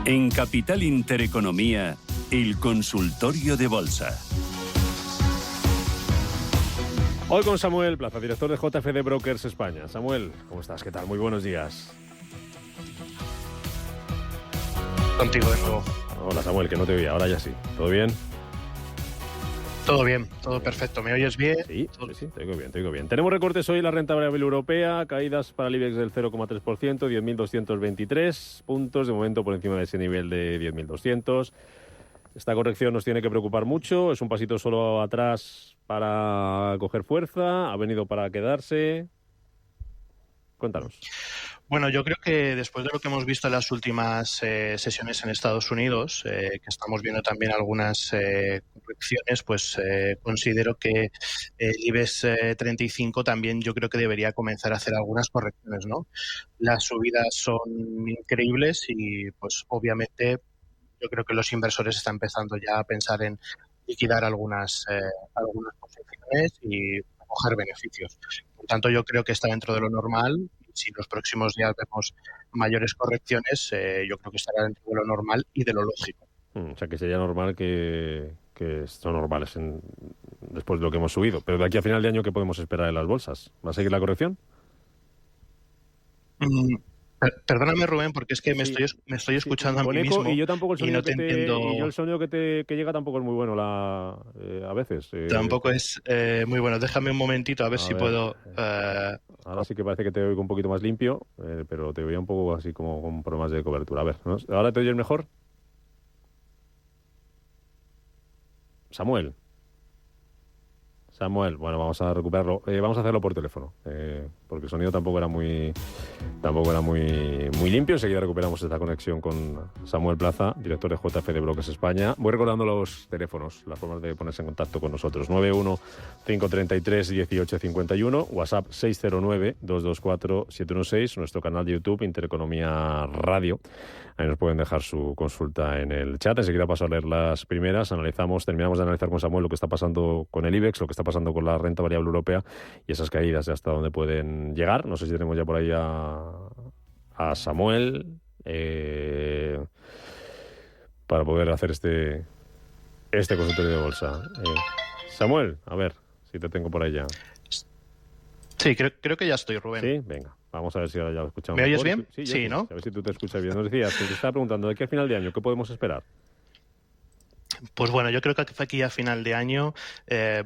En Capital Intereconomía, el consultorio de bolsa. Hoy con Samuel Plaza, director de JFD Brokers España. Samuel, ¿cómo estás? ¿Qué tal? Muy buenos días. Contigo de nuevo. Hola Samuel, que no te oía, ahora ya sí. ¿Todo bien? Todo bien, todo perfecto. ¿Me oyes bien? Sí, te oigo bien. Tenemos recortes hoy en la renta variable europea, caídas para el IBEX del 0,3%, 10.223 puntos, de momento por encima de ese nivel de 10.200. Esta corrección nos tiene que preocupar mucho, es un pasito solo atrás para coger fuerza, ha venido para quedarse. Cuéntanos. Bueno, yo creo que después de lo que hemos visto en las últimas sesiones en Estados Unidos, que estamos viendo también algunas correcciones, pues considero que el IBEX 35 también yo creo que debería comenzar a hacer algunas correcciones, ¿no? Las subidas son increíbles y pues obviamente yo creo que los inversores están empezando ya a pensar en liquidar algunas posiciones y coger beneficios. Por tanto, yo creo que está dentro de lo normal. Si los próximos días vemos mayores correcciones, yo creo que estará dentro de lo normal y de lo lógico. O sea, que sería normal que son normales después de lo que hemos subido. Pero de aquí a final de año, ¿qué podemos esperar en las bolsas? ¿Va a seguir la corrección? Perdóname, Rubén, porque es que me estoy escuchando a mí mismo y yo tampoco el sonido y no te entiendo. Y yo el sonido que llega tampoco es muy bueno a veces. Tampoco es muy bueno. Déjame un momentito a ver si puedo. Ahora sí que parece que te oigo un poquito más limpio, pero te oía un poco así como con problemas de cobertura. A ver, ¿no? ¿Ahora te oyes mejor? Samuel, bueno, vamos a recuperarlo. Vamos a hacerlo por teléfono, porque el sonido tampoco era muy limpio. Enseguida recuperamos esta conexión con Samuel Plaza, director de JFD Brokers España. Voy recordando los teléfonos, las formas de ponerse en contacto con nosotros. 91-533-1851, WhatsApp 609-224-716, nuestro canal de YouTube, Intereconomía Radio. Ahí nos pueden dejar su consulta en el chat. Enseguida paso a leer las primeras. Terminamos de analizar con Samuel lo que está pasando con el IBEX, lo que está pasando con la renta variable europea y esas caídas de hasta dónde pueden llegar. No sé si tenemos ya por ahí a Samuel para poder hacer este consultorio de bolsa. Samuel, a ver si te tengo por ahí ya. Sí, creo que ya estoy, Rubén. Sí, venga. Vamos a ver si ahora ya lo escuchamos. ¿Me oyes bien? Sí, ¿no? A ver si tú te escuchas bien. Nos decías, te estaba preguntando, ¿de aquí a final de año qué podemos esperar? Pues bueno, yo creo que aquí a final de año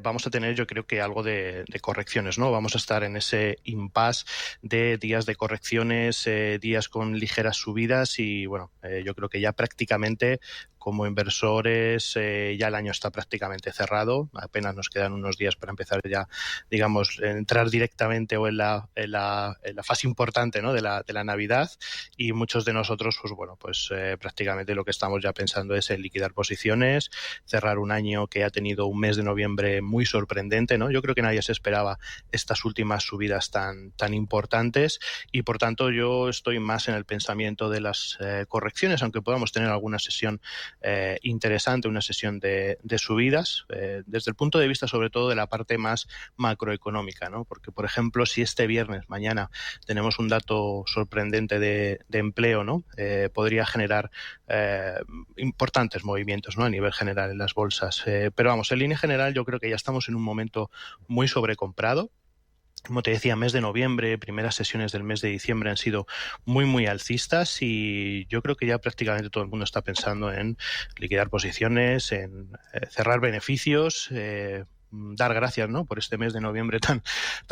vamos a tener, yo creo que algo de correcciones, ¿no? Vamos a estar en ese impasse de días de correcciones, días con ligeras subidas y bueno, yo creo que ya prácticamente como inversores ya el año está prácticamente cerrado. Apenas nos quedan unos días para empezar ya, digamos, entrar directamente o en la fase importante, ¿no? de la Navidad y muchos de nosotros, pues bueno, pues prácticamente lo que estamos ya pensando es en liquidar posiciones, cerrar un año que ha tenido un mes de noviembre muy sorprendente, ¿no? Yo creo que nadie se esperaba estas últimas subidas tan importantes y por tanto yo estoy más en el pensamiento de las correcciones, aunque podamos tener alguna sesión interesante, una sesión de subidas, desde el punto de vista sobre todo de la parte más macroeconómica, ¿no? Porque, por ejemplo, si este viernes, mañana, tenemos un dato sorprendente de empleo, ¿no? Podría generar importantes movimientos, ¿no? A nivel general en las bolsas. Pero vamos, en línea general yo creo que ya estamos en un momento muy sobrecomprado. Como te decía, mes de noviembre, primeras sesiones del mes de diciembre han sido muy alcistas y yo creo que ya prácticamente todo el mundo está pensando en liquidar posiciones, en cerrar beneficios, dar gracias, ¿no? Por este mes de noviembre tan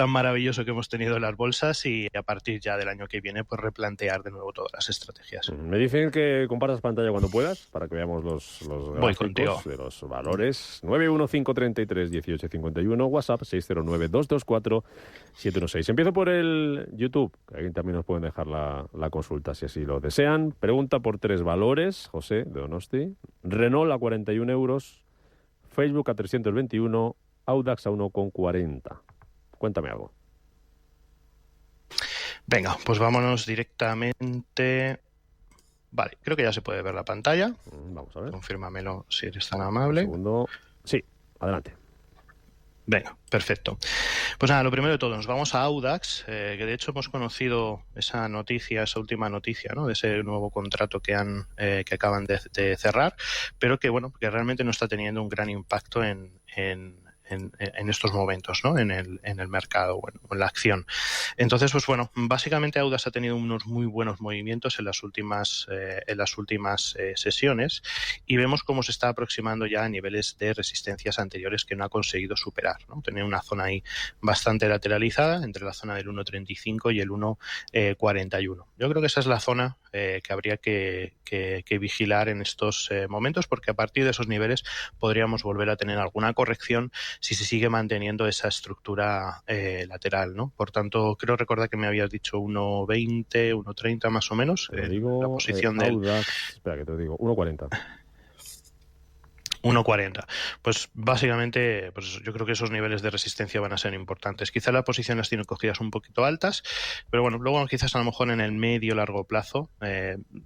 maravilloso que hemos tenido en las bolsas y a partir ya del año que viene pues replantear de nuevo todas las estrategias. Me dicen que compartas pantalla cuando puedas para que veamos los gráficos de los valores. 915331851, WhatsApp 609224716. Empiezo por el YouTube, que ahí también nos pueden dejar la consulta si así lo desean. Pregunta por 3 valores, José de Donosti. Renault a 41 euros, Facebook a 321, Audax a 1,40. Cuéntame algo. Venga, pues vámonos directamente. Vale, creo que ya se puede ver la pantalla. Vamos a ver. Confírmamelo si eres tan amable. Un segundo. Sí, adelante. Venga, perfecto. Pues nada, lo primero de todo, nos vamos a Audax, que de hecho hemos conocido esa última noticia, ¿no? De ese nuevo contrato que acaban de cerrar, pero que bueno, que realmente no está teniendo un gran impacto en estos momentos, ¿no? En el mercado o en la acción. Entonces, pues bueno, básicamente Audax ha tenido unos muy buenos movimientos en las últimas sesiones y vemos cómo se está aproximando ya a niveles de resistencias anteriores que no ha conseguido superar, ¿no? Tenía una zona ahí bastante lateralizada entre la zona del 1.35 y el 1.41. Yo creo que esa es la zona que habría que vigilar en estos momentos, porque a partir de esos niveles podríamos volver a tener alguna corrección si se sigue manteniendo esa estructura lateral, ¿no? Por tanto, creo recordar que me habías dicho 1.20, 1.30 más o menos. Te digo, la posición del Audax, espera que te digo, 1.40. 1.40. Pues básicamente, pues yo creo que esos niveles de resistencia van a ser importantes. Quizá la posición las tiene cogidas un poquito altas, pero bueno, luego quizás a lo mejor en el medio largo plazo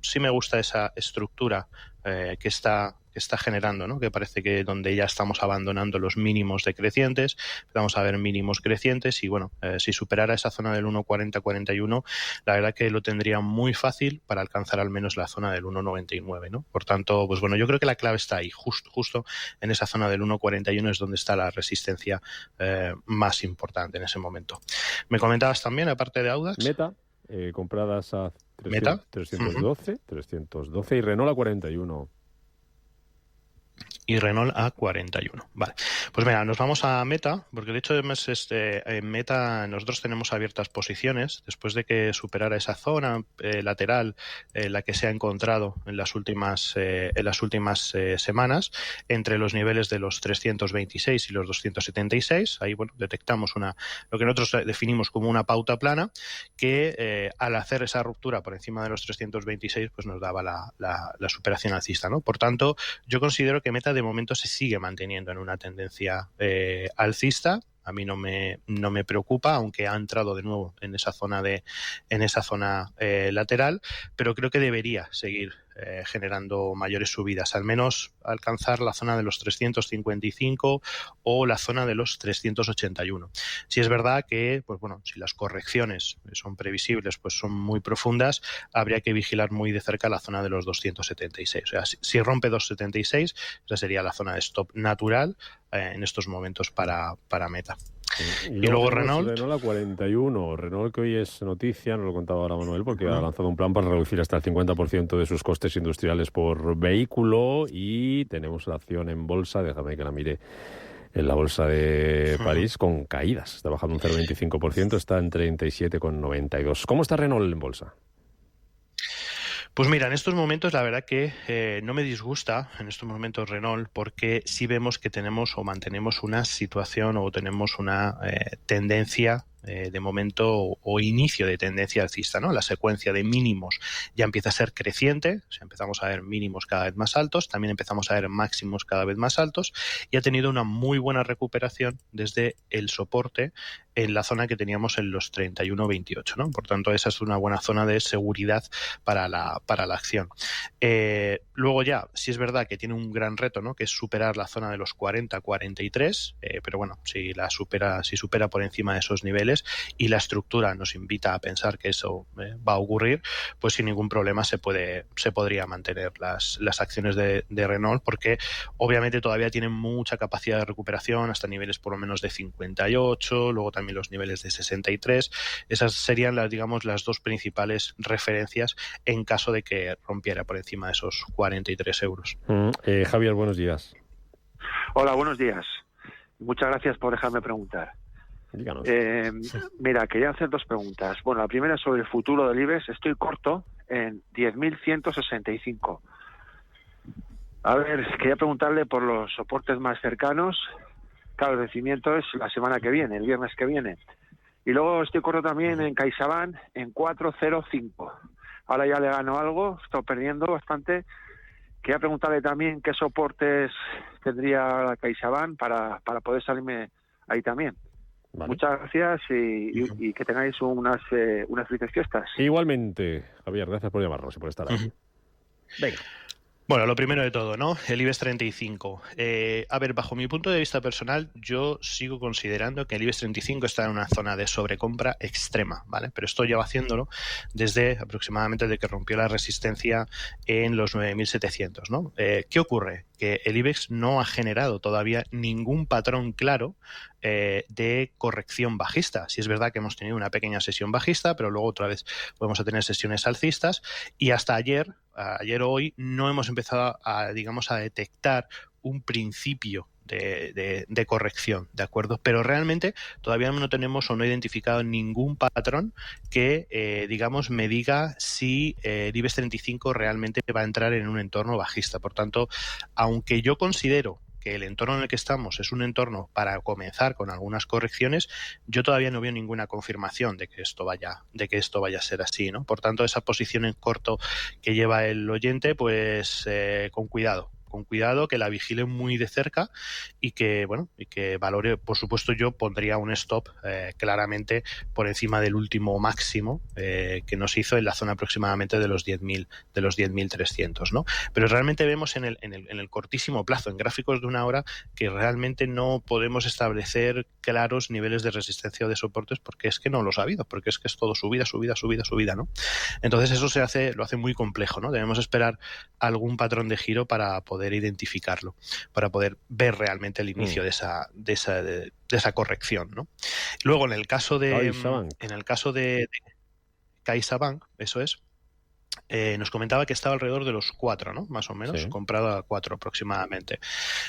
sí me gusta esa estructura que está generando, ¿no? Que parece que donde ya estamos abandonando los mínimos decrecientes, vamos a ver mínimos crecientes y bueno, si superara esa zona del 1.40-41, la verdad que lo tendría muy fácil para alcanzar al menos la zona del 1.99, ¿no? Por tanto, pues bueno, yo creo que la clave está ahí, justo en esa zona del 1.41 es donde está la resistencia más importante en ese momento. Me comentabas también, aparte de Audax, Meta, compradas a Meta 312 y Renault a 41. Y Renault a 41. Vale. Pues mira, nos vamos a Meta, porque de hecho además en Meta nosotros tenemos abiertas posiciones después de que superara esa zona lateral, la que se ha encontrado en las últimas semanas, entre los niveles de los 326 y los 276. Ahí bueno, detectamos lo que nosotros definimos como una pauta plana, que al hacer esa ruptura por encima de los 326, pues nos daba la superación alcista, ¿no? Por tanto, yo considero que Meta de momento se sigue manteniendo en una tendencia alcista. A mí no me preocupa, aunque ha entrado de nuevo en esa zona lateral, pero creo que debería seguir generando mayores subidas, al menos alcanzar la zona de los 355 o la zona de los 381. Si es verdad que, pues bueno, si las correcciones son previsibles, pues son muy profundas, habría que vigilar muy de cerca la zona de los 276. O sea, si rompe 276, esa sería la zona de stop natural en estos momentos para Meta. Y luego Renault a 41. Renault, que hoy es noticia, nos lo contaba ahora Manuel, porque ha lanzado un plan para reducir hasta el 50% de sus costes industriales por vehículo y tenemos la acción en bolsa, déjame que la mire, en la bolsa de París con caídas. Está bajando un 0,25%, está en 37,92. ¿Cómo está Renault en bolsa? Pues mira, en estos momentos la verdad que no me disgusta en estos momentos Renault, porque sí vemos que tenemos o mantenemos una situación o tenemos una tendencia de momento o inicio de tendencia alcista, ¿no? La secuencia de mínimos ya empieza a ser creciente, o sea, empezamos a ver mínimos cada vez más altos, también empezamos a ver máximos cada vez más altos y ha tenido una muy buena recuperación desde el soporte en la zona que teníamos en los 31,28, ¿no? Por tanto, esa es una buena zona de seguridad para la acción. Luego ya, sí es verdad que tiene un gran reto, ¿no? Que es superar la zona de los 40-43, pero bueno, si supera por encima de esos niveles y la estructura nos invita a pensar que eso va a ocurrir, pues sin ningún problema se podría mantener las acciones de Renault, porque obviamente todavía tienen mucha capacidad de recuperación hasta niveles por lo menos de 58, luego también los niveles de 63. Esas serían las dos principales referencias en caso de que rompiera por encima de esos 43 euros. Javier, buenos días. Hola, buenos días. Muchas gracias por dejarme preguntar. Díganos. Mira, quería hacer dos preguntas. Bueno, la primera es sobre el futuro del IBEX. Estoy corto en 10.165. A ver, quería preguntarle por los soportes más cercanos. Claro, el vencimiento es la semana que viene, el viernes que viene. Y luego estoy corto también en CaixaBank en 405. Ahora ya le gano algo, estoy perdiendo bastante. Quería preguntarle también qué soportes tendría la CaixaBank para poder salirme ahí también. Vale. Muchas gracias y que tengáis unas felices fiestas. Igualmente, Javier, gracias por llamarnos y por estar ahí. Venga. Bueno, lo primero de todo, ¿no? El IBEX 35. A ver, bajo mi punto de vista personal, yo sigo considerando que el IBEX 35 está en una zona de sobrecompra extrema, ¿vale? Pero esto lleva haciéndolo desde aproximadamente desde que rompió la resistencia en los 9.700, ¿no? ¿Qué ocurre? Que el IBEX no ha generado todavía ningún patrón claro de corrección bajista. Sí es verdad que hemos tenido una pequeña sesión bajista, pero luego otra vez podemos tener sesiones alcistas y hasta ayer o hoy no hemos empezado digamos, a detectar un principio de corrección, ¿de acuerdo? Pero realmente todavía no tenemos o no he identificado ningún patrón que, digamos, me diga si el IBEX 35 realmente va a entrar en un entorno bajista. Por tanto, aunque yo considero que el entorno en el que estamos es un entorno para comenzar con algunas correcciones, yo todavía no veo ninguna confirmación de que esto vaya a ser así, ¿no? Por tanto, esa posición en corto que lleva el oyente, pues con cuidado, que la vigile muy de cerca y que, bueno, y que valore. Por supuesto, yo pondría un stop claramente por encima del último máximo que nos hizo en la zona aproximadamente de los 10.300, ¿no? Pero realmente vemos en el cortísimo plazo, en gráficos de una hora, que realmente no podemos establecer claros niveles de resistencia o de soportes porque es que no los ha habido, porque es que es todo subida, ¿no? Entonces eso lo hace muy complejo, ¿no? Debemos esperar algún patrón de giro para poder identificarlo, para poder ver realmente el inicio de esa corrección, ¿no? Luego en el caso de CaixaBank, eso es, nos comentaba que estaba alrededor de los 4, ¿no? Más o menos, Sí. comprado a 4 aproximadamente.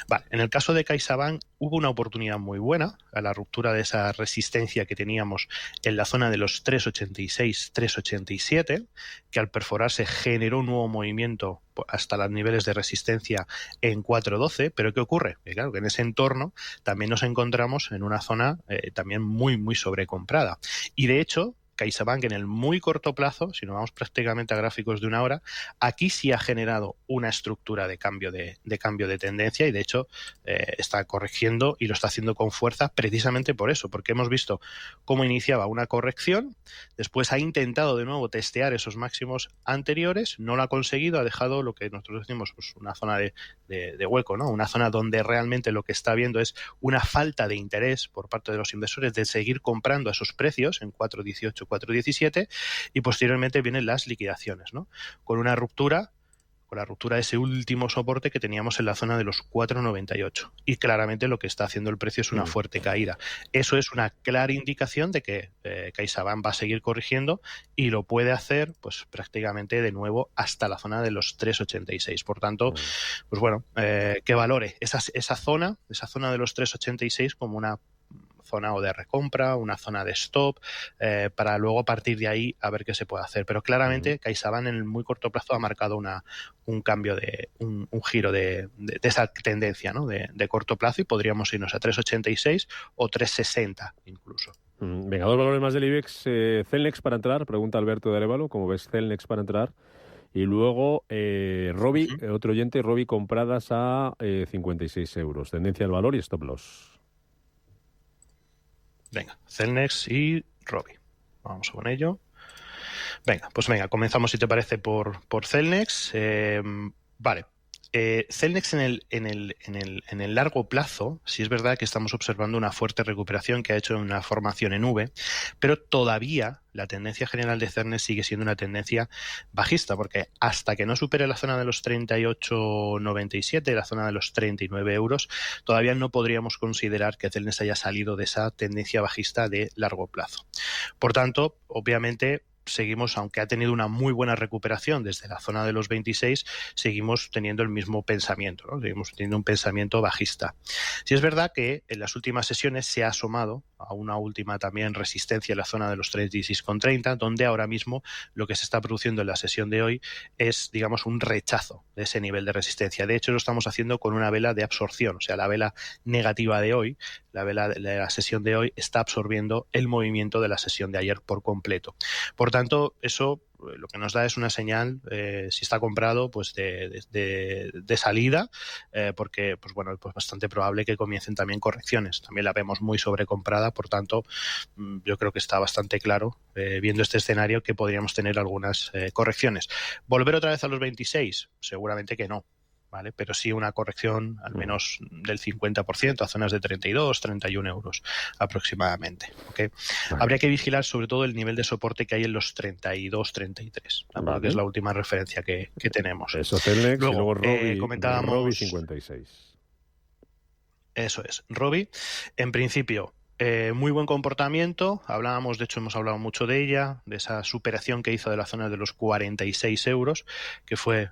Vale, en el caso de CaixaBank hubo una oportunidad muy buena a la ruptura de esa resistencia que teníamos en la zona de los 3,86, 3,87, que al perforarse generó un nuevo movimiento hasta los niveles de resistencia en 4,12, pero ¿qué ocurre? Que claro, que en ese entorno también nos encontramos en una zona también muy, muy sobrecomprada. Y de hecho, CaixaBank en el muy corto plazo, si nos vamos prácticamente a gráficos de una hora, aquí sí ha generado una estructura de cambio de tendencia y de hecho está corrigiendo y lo está haciendo con fuerza precisamente por eso, porque hemos visto cómo iniciaba una corrección, después ha intentado de nuevo testear esos máximos anteriores, no lo ha conseguido, ha dejado lo que nosotros decimos pues, una zona de hueco, ¿no? Una zona donde realmente lo que está viendo es una falta de interés por parte de los inversores de seguir comprando a esos precios en 4,18, 4,17 y posteriormente vienen las liquidaciones, ¿no? Con la ruptura de ese último soporte que teníamos en la zona de los 4,98 y claramente lo que está haciendo el precio es una fuerte caída. Eso es una clara indicación de que CaixaBank va a seguir corrigiendo y lo puede hacer pues prácticamente de nuevo hasta la zona de los 3,86. Por tanto, pues bueno, que valore esa zona de los 3,86 como una zona o de recompra, una zona de stop, para luego a partir de ahí a ver qué se puede hacer. Pero claramente CaixaBank en el muy corto plazo ha marcado un cambio un giro de esa tendencia, ¿no? de corto plazo y podríamos irnos a 3,86 o 3,60 incluso. Venga, dos valores más del IBEX. Celnex para entrar, pregunta Alberto de Arévalo, ¿cómo ves Celnex para entrar? Y luego Robi, otro oyente, Robi compradas a 56 euros. Tendencia al valor y stop loss. Venga, Celnex y Robi. Vamos con ello. Venga, comenzamos si te parece por Celnex. Vale. Celnex en el largo plazo, sí es verdad que estamos observando una fuerte recuperación que ha hecho una formación en V, pero todavía la tendencia general de Celnex sigue siendo una tendencia bajista, porque hasta que no supere la zona de los 38,97, la zona de los 39 euros, todavía no podríamos considerar que Celnex haya salido de esa tendencia bajista de largo plazo. Por tanto, obviamente, seguimos, aunque ha tenido una muy buena recuperación desde la zona de los 26, seguimos teniendo el mismo pensamiento, ¿no? Seguimos teniendo un pensamiento bajista. Sí es verdad que en las últimas sesiones se ha asomado a una última también resistencia en la zona de los 36,30, donde ahora mismo lo que se está produciendo en la sesión de hoy es, digamos, un rechazo de ese nivel de resistencia. De hecho, lo estamos haciendo con una vela de absorción, o sea, la vela negativa de hoy, la vela de la sesión de hoy está absorbiendo el movimiento de la sesión de ayer por completo. Por tanto, eso lo que nos da es una señal, si está comprado, pues de salida, porque pues bueno, pues bastante probable que comiencen también correcciones. También la vemos muy sobrecomprada, por tanto, yo creo que está bastante claro, viendo este escenario, que podríamos tener algunas correcciones. ¿Volver otra vez a los 26? Seguramente que no. ¿Vale? Pero sí una corrección al menos del 50% a zonas de 32, 31 euros aproximadamente. ¿Okay? Vale. Habría que vigilar sobre todo el nivel de soporte que hay en los 32, 33, Vale. que es la última referencia que tenemos. Eso, Celnex, y luego comentábamos Robi 56. Eso es, Robi, en principio, muy buen comportamiento. Hablábamos, de hecho hemos hablado mucho de ella, de esa superación que hizo de la zona de los 46 euros, que fue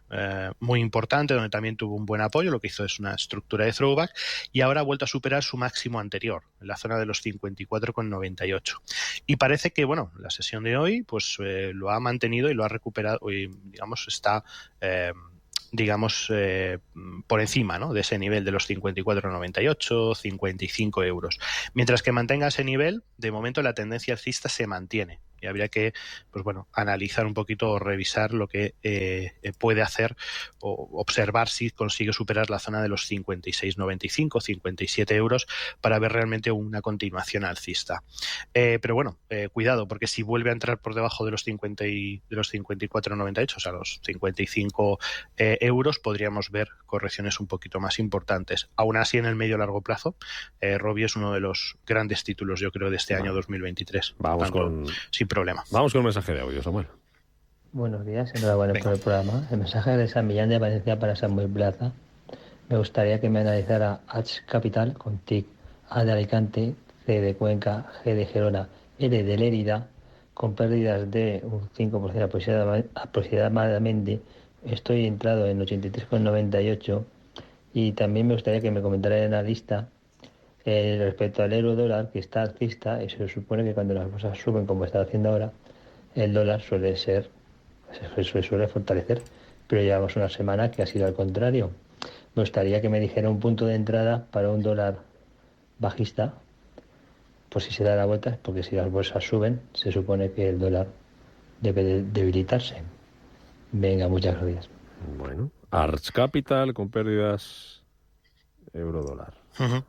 muy importante, donde también tuvo un buen apoyo. Lo que hizo es una estructura de throwback y ahora ha vuelto a superar su máximo anterior, en la zona de los 54,98. Y parece que, bueno, la sesión de hoy pues lo ha mantenido y lo ha recuperado y, digamos, está... por encima, ¿no?, de ese nivel de los 54,98, 55 euros. Mientras que mantenga ese nivel, de momento la tendencia alcista se mantiene. Y habría que, pues bueno, analizar un poquito o revisar lo que puede hacer o observar si consigue superar la zona de los 56,95, 57 euros para ver realmente una continuación alcista. Pero bueno, cuidado, porque si vuelve a entrar por debajo de los 54,98, o sea, los 55 euros, podríamos ver correcciones un poquito más importantes. Aún así, en el medio largo plazo, Robi es uno de los grandes títulos, yo creo, de este año 2023. Vamos con... sin problema. Vamos con el mensaje de audio, Samuel. Buenos días, enhorabuena por el programa. El mensaje de San Millán de Valencia para Samuel Plaza. Me gustaría que me analizara H Capital con TIC, A de Alicante, C de Cuenca, G de Gerona, L de Lérida, con pérdidas de un 5% aproximadamente. Estoy entrado en 83,98 y también me gustaría que me comentara el analista respecto al euro dólar, que está alcista, y se supone que cuando las cosas suben como está haciendo ahora, el dólar suele fortalecer, pero llevamos una semana que ha sido al contrario. Me gustaría que me dijera un punto de entrada para un dólar bajista, pues si se da la vuelta, porque si las bolsas suben, se supone que el dólar debe debilitarse. Venga, muchas gracias. Bueno, Arch Capital con pérdidas euro-dólar. Uh-huh.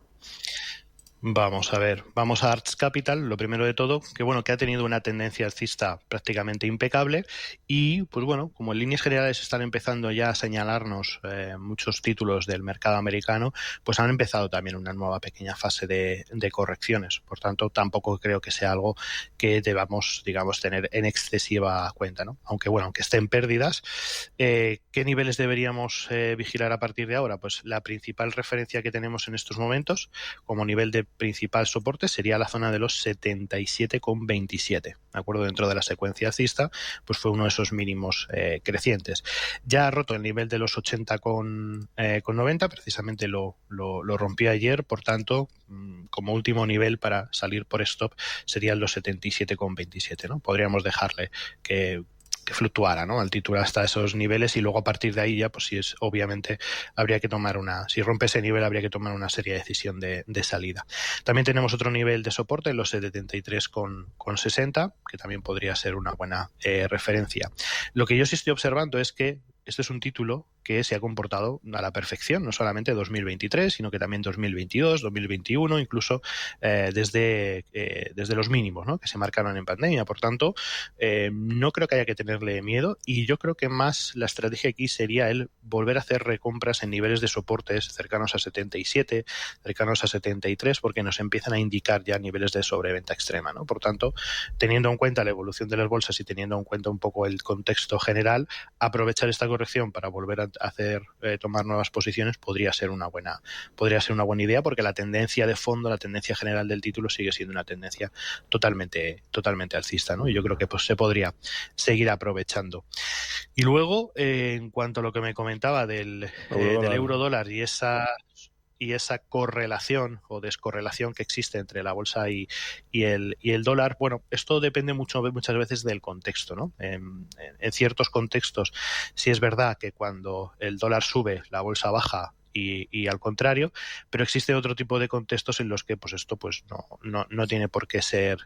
Vamos a ver, vamos a Arch Capital, lo primero de todo, que bueno, que ha tenido una tendencia alcista prácticamente impecable y pues bueno, como en líneas generales están empezando ya a señalarnos muchos títulos del mercado americano, pues han empezado también una nueva pequeña fase de correcciones, por tanto tampoco creo que sea algo que debamos, digamos, tener en excesiva cuenta, ¿no? Aunque bueno, aunque estén pérdidas, ¿qué niveles deberíamos vigilar a partir de ahora? Pues la principal referencia que tenemos en estos momentos como nivel de principal soporte sería la zona de los 77,27, ¿de acuerdo? Dentro de la secuencia alcista, pues fue uno de esos mínimos crecientes. Ya ha roto el nivel de los 80,90, precisamente lo rompió ayer, por tanto, como último nivel para salir por stop serían los 77,27, ¿no? Podríamos dejarle que fluctuara, ¿no?, al título hasta esos niveles y luego a partir de ahí ya, pues sí, es obviamente habría que tomar si rompe ese nivel habría que tomar una seria decisión de salida. También tenemos otro nivel de soporte en los 73,60, que también podría ser una buena referencia. Lo que yo sí estoy observando es que este es un título que se ha comportado a la perfección, no solamente 2023, sino que también 2022, 2021, incluso desde los mínimos, ¿no?, que se marcaron en pandemia. Por tanto, no creo que haya que tenerle miedo y yo creo que más la estrategia aquí sería el volver a hacer recompras en niveles de soportes cercanos a 77, cercanos a 73, porque nos empiezan a indicar ya niveles de sobreventa extrema, ¿no? Por tanto, teniendo en cuenta la evolución de las bolsas y teniendo en cuenta un poco el contexto general, aprovechar esta corrección para volver a tomar nuevas posiciones podría ser una buena idea, porque la tendencia de fondo, la tendencia general del título sigue siendo una tendencia totalmente alcista, ¿no? Y yo creo que pues se podría seguir aprovechando. Y luego, en cuanto a lo que me comentaba del euro dólar y esa correlación o descorrelación que existe entre la bolsa y el dólar, bueno, esto depende muchas veces del contexto, ¿no? En ciertos contextos sí es verdad que cuando el dólar sube, la bolsa baja y al contrario, pero existe otro tipo de contextos en los que pues esto pues no tiene por qué ser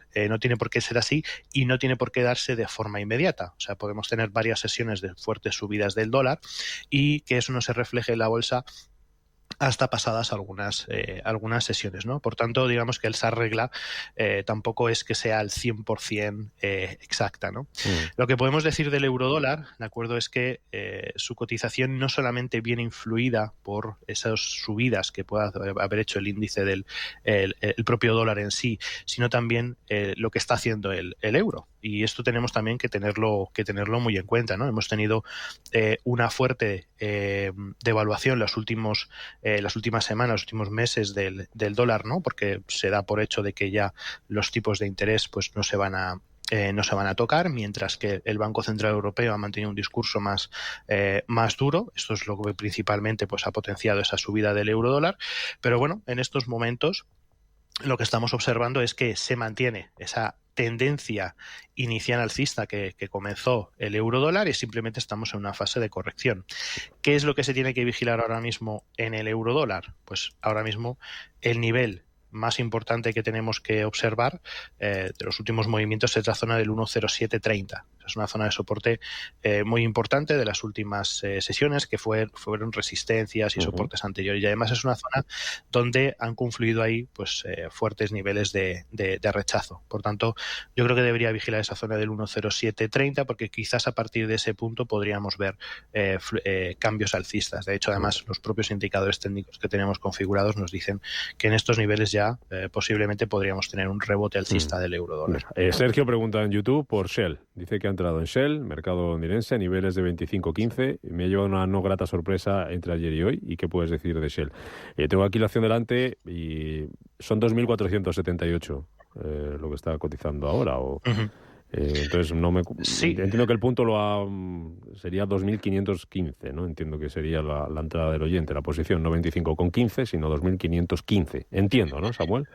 así y no tiene por qué darse de forma inmediata. O sea, podemos tener varias sesiones de fuertes subidas del dólar y que eso no se refleje en la bolsa hasta pasadas algunas sesiones, ¿no? Por tanto, digamos que esa regla tampoco es que sea al 100% exacta, ¿no? Lo que podemos decir del eurodólar, ¿de acuerdo?, es que su cotización no solamente viene influida por esas subidas que pueda haber hecho el índice del el propio dólar en sí, sino también lo que está haciendo el euro. Y esto tenemos también que tenerlo muy en cuenta, ¿no? Hemos tenido una fuerte devaluación las últimas semanas, los últimos meses del dólar, ¿no? Porque se da por hecho de que ya los tipos de interés pues no se van a tocar, mientras que el Banco Central Europeo ha mantenido un discurso más duro. Esto es lo que principalmente pues ha potenciado esa subida del eurodólar. Pero bueno, en estos momentos lo que estamos observando es que se mantiene esa tendencia inicial alcista que comenzó el eurodólar y simplemente estamos en una fase de corrección. ¿Qué es lo que se tiene que vigilar ahora mismo en el eurodólar? Pues ahora mismo el nivel más importante que tenemos que observar de los últimos movimientos es la zona del 1.0730. Es una zona de soporte muy importante de las últimas sesiones que fueron resistencias y soportes anteriores, y además es una zona donde han confluido ahí pues fuertes niveles de rechazo. Por tanto, yo creo que debería vigilar esa zona del 1.0730 porque quizás a partir de ese punto podríamos ver cambios alcistas. De hecho, además, los propios indicadores técnicos que tenemos configurados nos dicen que en estos niveles ya posiblemente podríamos tener un rebote alcista del eurodólar. Sergio pregunta en YouTube por Shell. Dice que ha entrado en Shell, mercado londinense, a niveles de 25.15. Me ha llevado una no grata sorpresa entre ayer y hoy. ¿Y qué puedes decir de Shell? Tengo aquí la acción delante y son 2.478 lo que está cotizando ahora. Entonces entiendo que el punto sería 2.515, ¿no? Entiendo que sería la entrada del oyente, la posición, no 25,15, sino 2.515. Entiendo, ¿no, Samuel?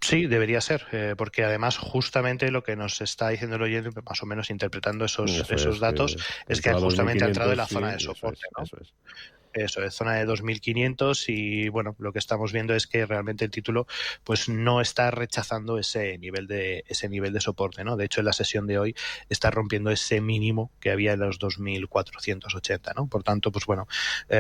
Sí, debería ser, porque además justamente lo que nos está diciendo el oyente, más o menos interpretando esos datos, es que justamente ha entrado en la zona de soporte, ¿no? Eso es zona de 2.500 y bueno, lo que estamos viendo es que realmente el título pues no está rechazando ese nivel de soporte, ¿no? De hecho, en la sesión de hoy está rompiendo ese mínimo que había en los 2.480, ¿no? Por tanto, pues bueno,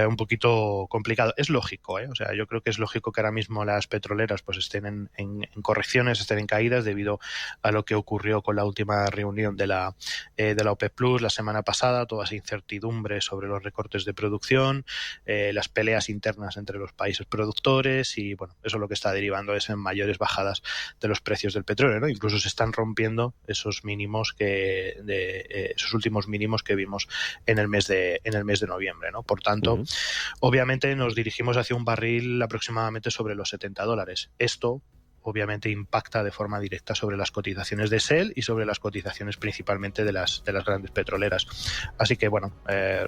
un poquito complicado. Es lógico, O sea, yo creo que es lógico que ahora mismo las petroleras pues estén en correcciones, estén en caídas debido a lo que ocurrió con la última reunión de la OPEP Plus la semana pasada, toda esa incertidumbre sobre los recortes de producción, las peleas internas entre los países productores y bueno, eso lo que está derivando es en mayores bajadas de los precios del petróleo, ¿no? Incluso se están rompiendo esos mínimos esos últimos mínimos que vimos en el mes de noviembre, ¿no? Por tanto, obviamente nos dirigimos hacia un barril aproximadamente sobre los $70. Esto obviamente impacta de forma directa sobre las cotizaciones de Shell y sobre las cotizaciones principalmente de las grandes petroleras. Así que bueno,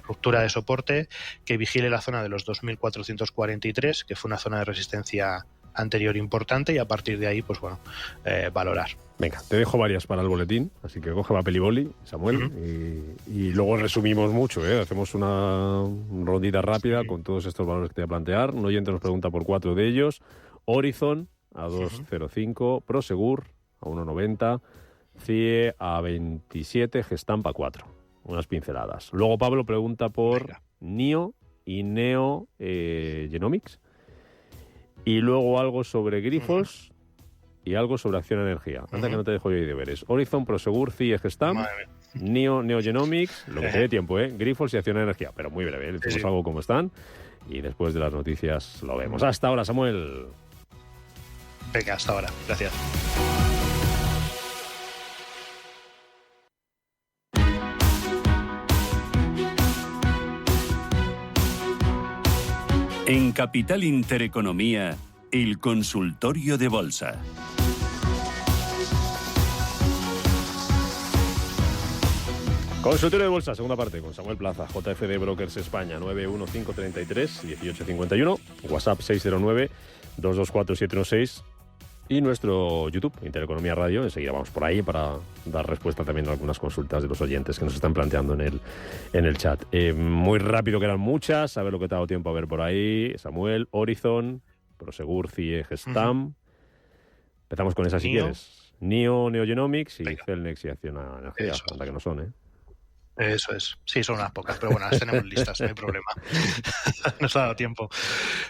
ruptura de soporte, que vigile la zona de los 2.443, que fue una zona de resistencia anterior importante, y a partir de ahí, pues bueno, valorar. Venga, te dejo varias para el boletín, así que coge papel y boli, Samuel, y luego resumimos mucho, hacemos una rondita rápida con todos estos valores que te voy a plantear. Un oyente nos pregunta por 4 de ellos. Horizon a 2.05, Prosegur a 1.90, CIE a 27, Gestamp a 4. Unas pinceladas. Luego Pablo pregunta por NIO y Neo Genomics. Y luego algo sobre Grifols y algo sobre Acción Energía. Anda que no te dejo yo ahí deberes. Horizon, Prosegur, CIE, Gestamp, Neo Genomics, lo que te dé tiempo, Grifols y Acción Energía. Pero muy breve, decimos algo como están y después de las noticias lo vemos. Hasta ahora, Samuel. Venga, hasta ahora. Gracias. En Capital Intereconomía, el consultorio de bolsa. Consultorio de bolsa, segunda parte, con Samuel Plaza, JFD Brokers España, 91533-1851, WhatsApp 609-224-716 Y nuestro YouTube, Intereconomía Radio. Enseguida vamos por ahí para dar respuesta también a algunas consultas de los oyentes que nos están planteando en el chat. Muy rápido, que eran muchas, a ver lo que te ha dado tiempo a ver por ahí. Samuel, Horizon, Prosegur, CIE, Gestam. Empezamos con esa si quieres. Neogenomics y Celnex y Acciona Energía. Anda que no son, ¿eh? Eso es. Sí, son unas pocas, pero bueno, las tenemos listas, no hay problema. Nos ha dado tiempo.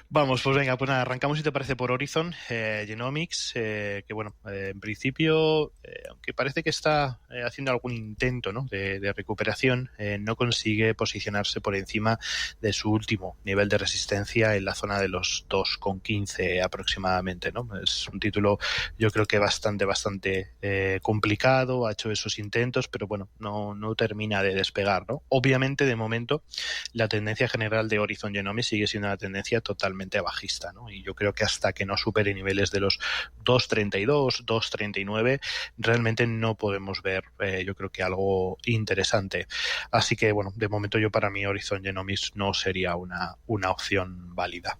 Vamos, pues venga, pues nada, arrancamos si te parece por Horizon Genomics, que bueno, en principio, aunque parece que está haciendo algún intento, ¿no?, de recuperación, no consigue posicionarse por encima de su último nivel de resistencia en la zona de los 2,15 aproximadamente, ¿no? Es un título, yo creo que bastante complicado, ha hecho esos intentos, pero bueno, no termina de despegar, ¿no? Obviamente, de momento, la tendencia general de Horizon Genomics sigue siendo una tendencia totalmente bajista, ¿no? Y yo creo que hasta que no supere niveles de los 2,32, 2,39, realmente no podemos ver, yo creo que algo interesante. Así que, bueno, de momento para mí Horizon Genomics no sería una opción válida.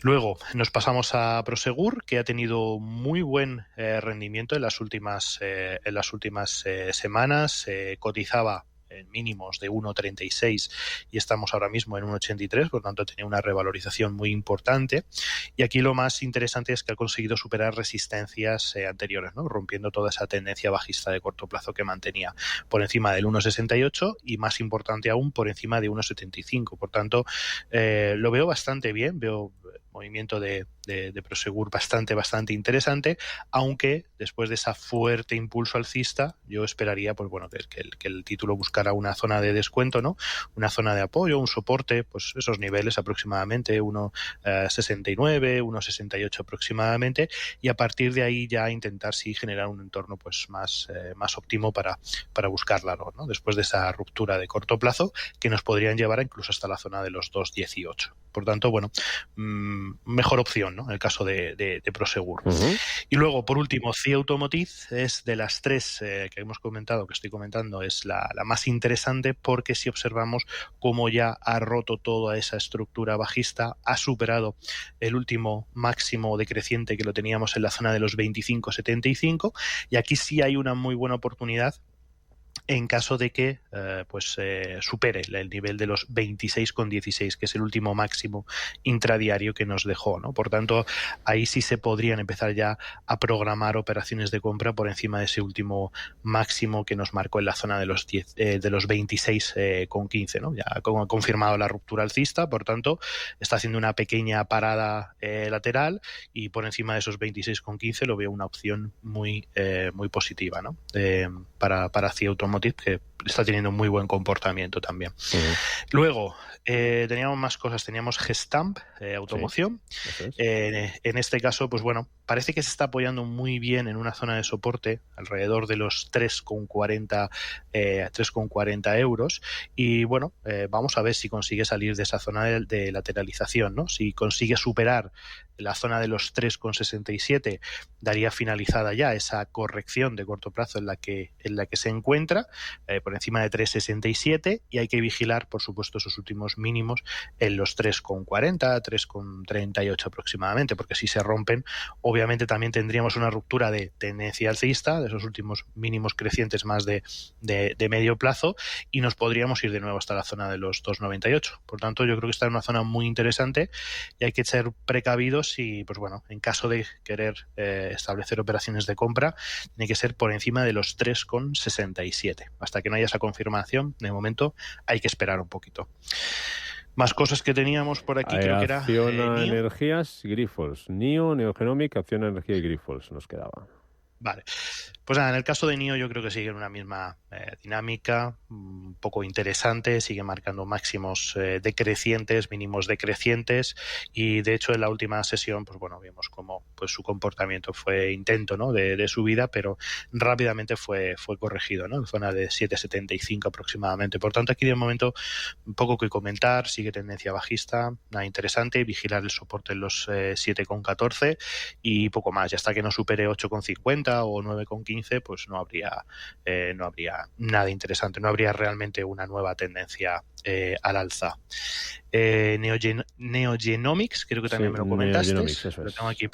Luego nos pasamos a Prosegur, que ha tenido muy buen rendimiento en las últimas semanas. Cotizaba en mínimos de 1,36 y estamos ahora mismo en 1,83, por lo tanto tenía una revalorización muy importante. Y aquí lo más interesante es que ha conseguido superar resistencias anteriores, ¿no?, rompiendo toda esa tendencia bajista de corto plazo que mantenía por encima del 1,68 y, más importante aún, por encima de 1,75. Por tanto, lo veo bastante bien, veo movimiento de Prosegur bastante interesante, aunque después de ese fuerte impulso alcista yo esperaría, pues bueno, que el título buscara una zona de descuento, ¿no?, una zona de apoyo, un soporte, pues esos niveles aproximadamente 1,69, 1,68 aproximadamente, y a partir de ahí ya intentar generar un entorno pues más óptimo para buscar largo, ¿no?, después de esa ruptura de corto plazo que nos podrían llevar incluso hasta la zona de los 2,18. Por tanto, bueno, mejor opción, ¿no?, en el caso de Prosegur. Y luego, por último, CIE Automotive es de las tres que hemos comentado, que estoy comentando, es la más interesante, porque si observamos cómo ya ha roto toda esa estructura bajista, ha superado el último máximo decreciente que lo teníamos en la zona de los 25,75, y aquí sí hay una muy buena oportunidad en caso de que supere el nivel de los 26,16, que es el último máximo intradiario que nos dejó, ¿no? Por tanto, ahí sí se podrían empezar ya a programar operaciones de compra por encima de ese último máximo que nos marcó en la zona de los 26,15, ¿no? Ya ha confirmado la ruptura alcista, por tanto, está haciendo una pequeña parada lateral, y por encima de esos 26,15 lo veo una opción muy positiva, ¿no? Para CIE Automotive, que está teniendo muy buen comportamiento también. Luego, teníamos más cosas. Teníamos Gestamp, automoción. Sí, en este caso, pues bueno, parece que se está apoyando muy bien en una zona de soporte alrededor de los 3,40 euros, y bueno, vamos a ver si consigue salir de esa zona de lateralización, ¿no? Si consigue superar la zona de los 3,67, daría finalizada ya esa corrección de corto plazo en la que se encuentra, por encima de 3,67, y hay que vigilar, por supuesto, esos últimos mínimos en los 3,40, 3,38 aproximadamente, porque si se rompen, obviamente también tendríamos una ruptura de tendencia alcista, de esos últimos mínimos crecientes más de medio plazo, y nos podríamos ir de nuevo hasta la zona de los 2,98. Por tanto, yo creo que está en una zona muy interesante y hay que ser precavidos, y pues bueno, en caso de querer establecer operaciones de compra, tiene que ser por encima de los 3,67. Hasta que no haya esa confirmación, de momento hay que esperar un poquito. Más cosas que teníamos por aquí, creo que era Acciona Energías y Grifols. Neogenomics, Acciona Energía y Grifols nos quedaba. Vale. Pues nada, en el caso de NIO yo creo que sigue en una misma dinámica, un poco interesante, sigue marcando máximos decrecientes, mínimos decrecientes, y de hecho en la última sesión, pues bueno, vimos cómo pues su comportamiento fue intento, ¿no?, de subida, pero rápidamente fue corregido, ¿no?, en zona de 7,75 aproximadamente. Por tanto, aquí de momento un poco que comentar, sigue tendencia bajista, nada interesante, vigilar el soporte en los 7,14 y poco más, y hasta que no supere 8,50 o 9,15, pues no habría nada interesante, no habría realmente una nueva tendencia al alza. Neogenomics, creo que también me lo comentaste, Neogenomics, eso lo es. tengo aquí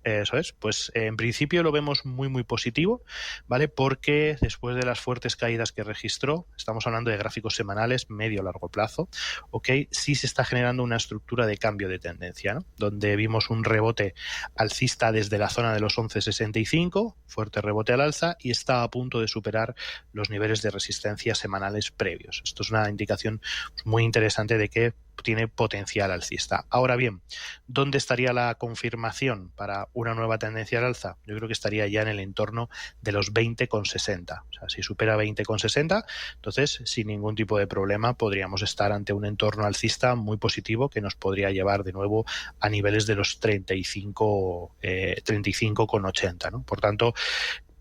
Eso es, pues en principio lo vemos muy muy positivo, ¿vale? Porque después de las fuertes caídas que registró, estamos hablando de gráficos semanales, medio largo plazo, ¿ok? Sí se está generando una estructura de cambio de tendencia, ¿no? Donde vimos un rebote alcista desde la zona de los 11.65, fuerte rebote al alza, y está a punto de superar los niveles de resistencia semanales previos. Esto es una indicación muy interesante de que tiene potencial alcista. Ahora bien, ¿dónde estaría la confirmación para una nueva tendencia al alza? Yo creo que estaría ya en el entorno de los 20,60. O sea, si supera 20,60, entonces sin ningún tipo de problema podríamos estar ante un entorno alcista muy positivo que nos podría llevar de nuevo a niveles de los 35,80, ¿no? Por tanto,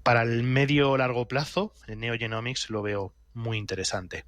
para el medio largo plazo, el Neogenomics lo veo muy interesante.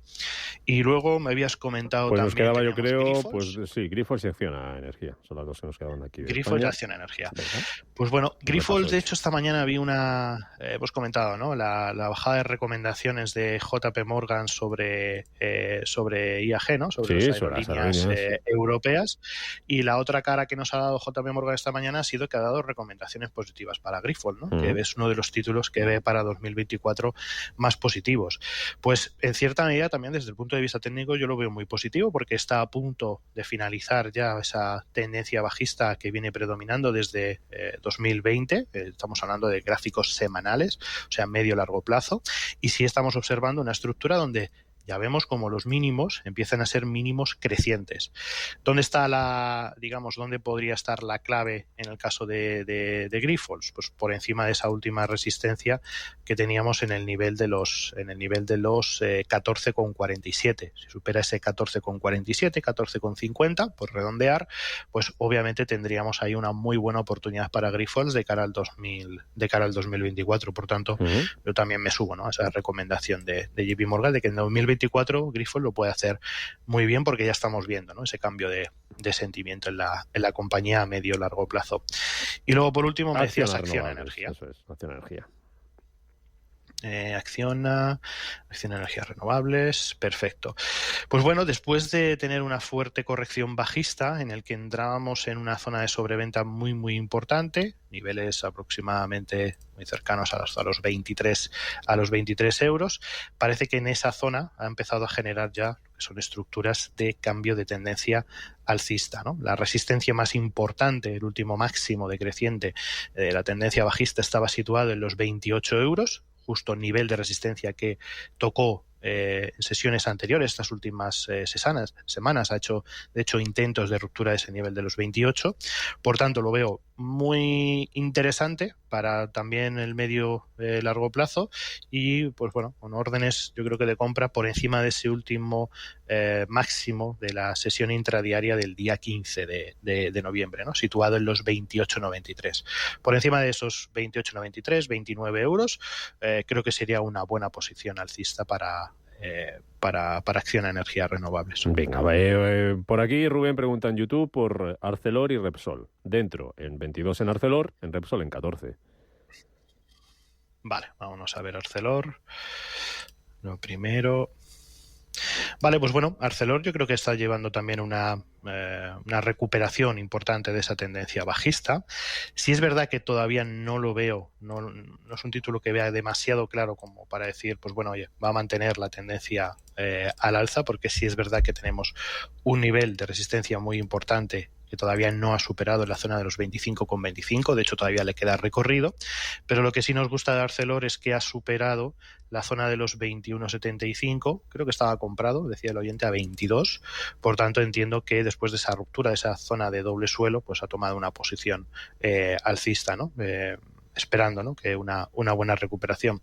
Y luego me habías comentado pues también... nos quedaba, yo creo, Grifols. pues sí, Grifols y Acciona Energía. Son las dos que nos quedaban aquí. Grifols y Acciona Energía. Venga. Pues bueno, Grifols, de hecho. hecho, esta mañana vi hemos comentado, ¿no? La bajada de recomendaciones de JP Morgan sobre IAG, ¿no? Sobre Sí, las sobre las aerolíneas aerolíneas. europeas. Y la otra cara que nos ha dado JP Morgan esta mañana ha sido que ha dado recomendaciones positivas para Grifols, ¿no? Que es uno de los títulos que ve para 2024 más positivos. Pues en cierta medida también desde el punto de vista técnico yo lo veo muy positivo porque está a punto de finalizar ya esa tendencia bajista que viene predominando desde 2020. Estamos hablando de gráficos semanales, o sea, medio-largo plazo. Y sí estamos observando una estructura donde ya vemos como los mínimos empiezan a ser mínimos crecientes. ¿Dónde está dónde podría estar la clave en el caso de Grifols? Pues por encima de esa última resistencia que teníamos en el nivel de los 14,47. Si supera ese 14,47, 14,50, por redondear, pues obviamente tendríamos ahí una muy buena oportunidad para Grifols de cara al 2024. Por tanto, yo también me subo, ¿no?, a esa recomendación de JP Morgan de que en 2024 Grifols lo puede hacer muy bien porque ya estamos viendo, ¿no?, ese cambio de sentimiento en la compañía a medio largo plazo. Y luego por último me decías Acciona Energía. Eso es, Acciona Energía. Acciona Energías Renovables, perfecto. Pues bueno, después de tener una fuerte corrección bajista en el que entrábamos en una zona de sobreventa muy muy importante, niveles aproximadamente muy cercanos a los 23 euros, parece que en esa zona ha empezado a generar ya lo que son estructuras de cambio de tendencia alcista, ¿no? La resistencia más importante, el último máximo decreciente de la tendencia bajista estaba situado en los 28 euros, justo nivel de resistencia que tocó en sesiones anteriores, estas últimas semanas ha hecho, de hecho, intentos de ruptura de ese nivel de los 28. Por tanto, lo veo muy interesante para también el medio largo plazo y, pues bueno, con órdenes, yo creo que de compra por encima de ese último máximo de la sesión intradiaria del día 15 de noviembre, ¿no?, situado en los 28,93. Por encima de esos 28,93, 29 euros, creo que sería una buena posición alcista para Acciona Energías Renovables. Venga, por aquí Rubén pregunta en YouTube por Arcelor y Repsol. Dentro en 22 en Arcelor, en Repsol en 14. Vale, vámonos a ver Arcelor. Lo primero... Vale, pues bueno, Arcelor yo creo que está llevando también una recuperación importante de esa tendencia bajista. Sí es verdad que todavía no lo veo, no es un título que vea demasiado claro como para decir, pues bueno, oye, va a mantener la tendencia al alza, porque sí es verdad que tenemos un nivel de resistencia muy importante que todavía no ha superado la zona de los 25,25, de hecho todavía le queda recorrido, pero lo que sí nos gusta de Arcelor es que ha superado la zona de los 21,75, creo que estaba comprado, decía el oyente, a 22, por tanto entiendo que después de esa ruptura, de esa zona de doble suelo, pues ha tomado una posición alcista, ¿no?, esperando, ¿no?, que una buena recuperación.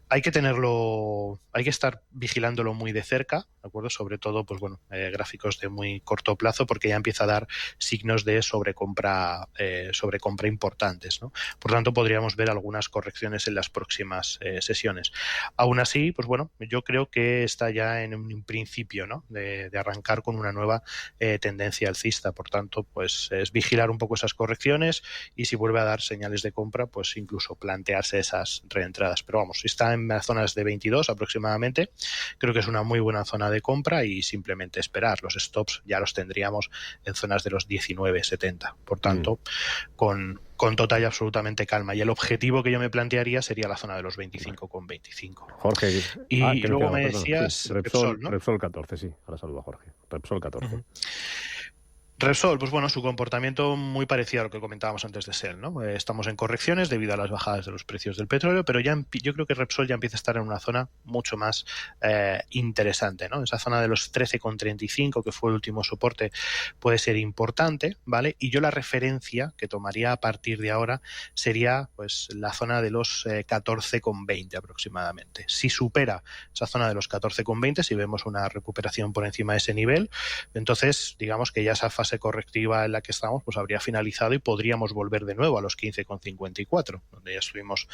Hay que estar vigilándolo muy de cerca, ¿de acuerdo? Sobre todo, pues bueno, gráficos de muy corto plazo, porque ya empieza a dar signos de sobrecompra importantes, ¿no? Por tanto, podríamos ver algunas correcciones en las próximas sesiones. Aún así, pues bueno, yo creo que está ya en un principio, ¿no?, de arrancar con una nueva tendencia alcista. Por tanto, pues es vigilar un poco esas correcciones y si vuelve a dar señales de compra, pues incluso plantearse esas reentradas. Pero vamos, está en las zonas de 22 aproximadamente. Creo que es una muy buena zona de compra y simplemente esperar. Los stops ya los tendríamos en zonas de los 19,70. Por tanto, con total y absolutamente calma. Y el objetivo que yo me plantearía sería la zona de los 25,25. Jorge. Y luego me decías sí, Repsol, ¿no? Repsol 14, sí. Ahora saludo a Jorge. Repsol 14. Repsol, pues bueno, su comportamiento muy parecido a lo que comentábamos antes de Shell, ¿no? Estamos en correcciones debido a las bajadas de los precios del petróleo, pero ya yo creo que Repsol ya empieza a estar en una zona mucho más interesante, ¿no? Esa zona de los 13,35, que fue el último soporte, puede ser importante, ¿vale? Y yo la referencia que tomaría a partir de ahora sería pues la zona de los 14,20 aproximadamente. Si supera esa zona de los 14,20, si vemos una recuperación por encima de ese nivel, entonces digamos que ya esa fase correctiva en la que estamos pues habría finalizado y podríamos volver de nuevo a los 15,54, donde ya estuvimos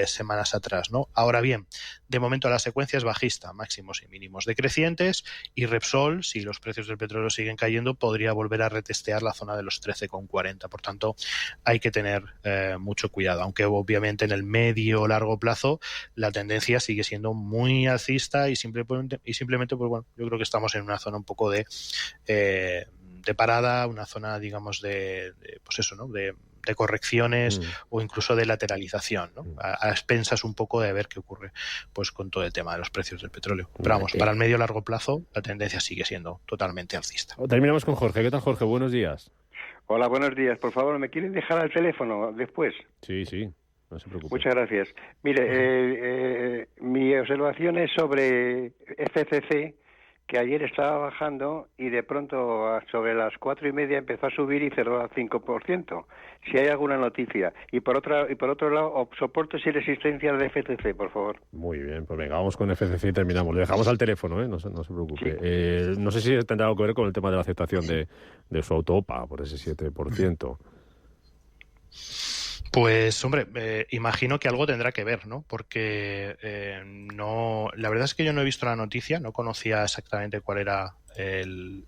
semanas atrás, ¿no? Ahora bien, de momento la secuencia es bajista, máximos y mínimos decrecientes, y Repsol, si los precios del petróleo siguen cayendo, podría volver a retestear la zona de los 13,40. Por tanto, hay que tener mucho cuidado, aunque obviamente en el medio o largo plazo la tendencia sigue siendo muy alcista y simplemente pues bueno, yo creo que estamos en una zona un poco de parada, una zona, digamos, pues eso, ¿no? De correcciones o incluso de lateralización, ¿no? A expensas un poco de ver qué ocurre pues con todo el tema de los precios del petróleo. Pero vamos, para el medio y largo plazo la tendencia sigue siendo totalmente alcista. Terminamos con Jorge. ¿Qué tal, Jorge? Buenos días. Hola, buenos días. Por favor, ¿me quieren dejar el teléfono después? Sí, no se preocupe. Muchas gracias. Mire, mi observación es sobre FCC, que ayer estaba bajando y de pronto sobre las 4:30 empezó a subir y cerró al 5%. Si hay alguna noticia. Y por otro lado, soportes y resistencias de FCC, por favor. Muy bien, pues venga, vamos con FCC y terminamos. Le dejamos al teléfono, no se preocupe. Sí. No sé si tendrá algo que ver con el tema de la aceptación de su auto-OPA por ese 7%. Pues, hombre, imagino que algo tendrá que ver, ¿no? Porque la verdad es que yo no he visto la noticia, no conocía exactamente cuál era el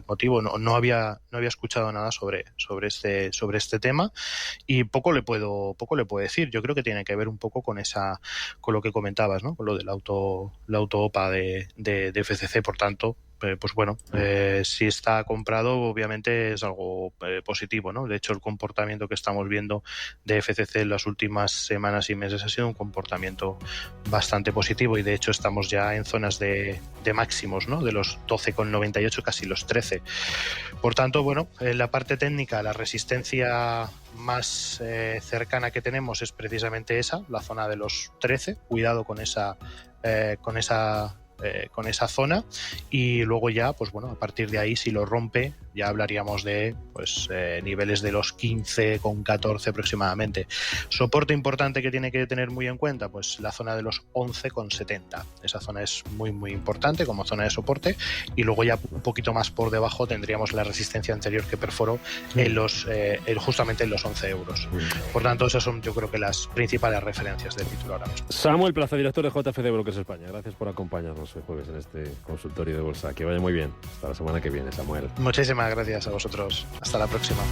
motivo, no había escuchado nada sobre este tema y poco le puedo decir. Yo creo que tiene que ver un poco con lo que comentabas, ¿no? Con lo del la auto-OPA de FCC, por tanto. Pues bueno, si está comprado obviamente es algo positivo, ¿no? De hecho, el comportamiento que estamos viendo de FCC en las últimas semanas y meses ha sido un comportamiento bastante positivo y de hecho estamos ya en zonas de máximos, ¿no? De los 12,98 casi los 13. Por tanto, bueno, en la parte técnica la resistencia más cercana que tenemos es precisamente esa, la zona de los 13. Cuidado con esa zona y luego ya, pues bueno, a partir de ahí si lo rompe ya hablaríamos de pues niveles de los 15,14 aproximadamente. Soporte importante que tiene que tener muy en cuenta, pues la zona de los 11,70. Esa zona es muy muy importante como zona de soporte y luego ya un poquito más por debajo tendríamos la resistencia anterior que perforó justamente en los 11 euros. Por tanto, esas son yo creo que las principales referencias del título ahora mismo. Samuel Plaza, director de JFD Brokers España. Gracias por acompañarnos el jueves en este consultorio de bolsa. Que vaya muy bien. Hasta la semana que viene, Samuel. Muchísimas gracias a vosotros. Hasta la próxima.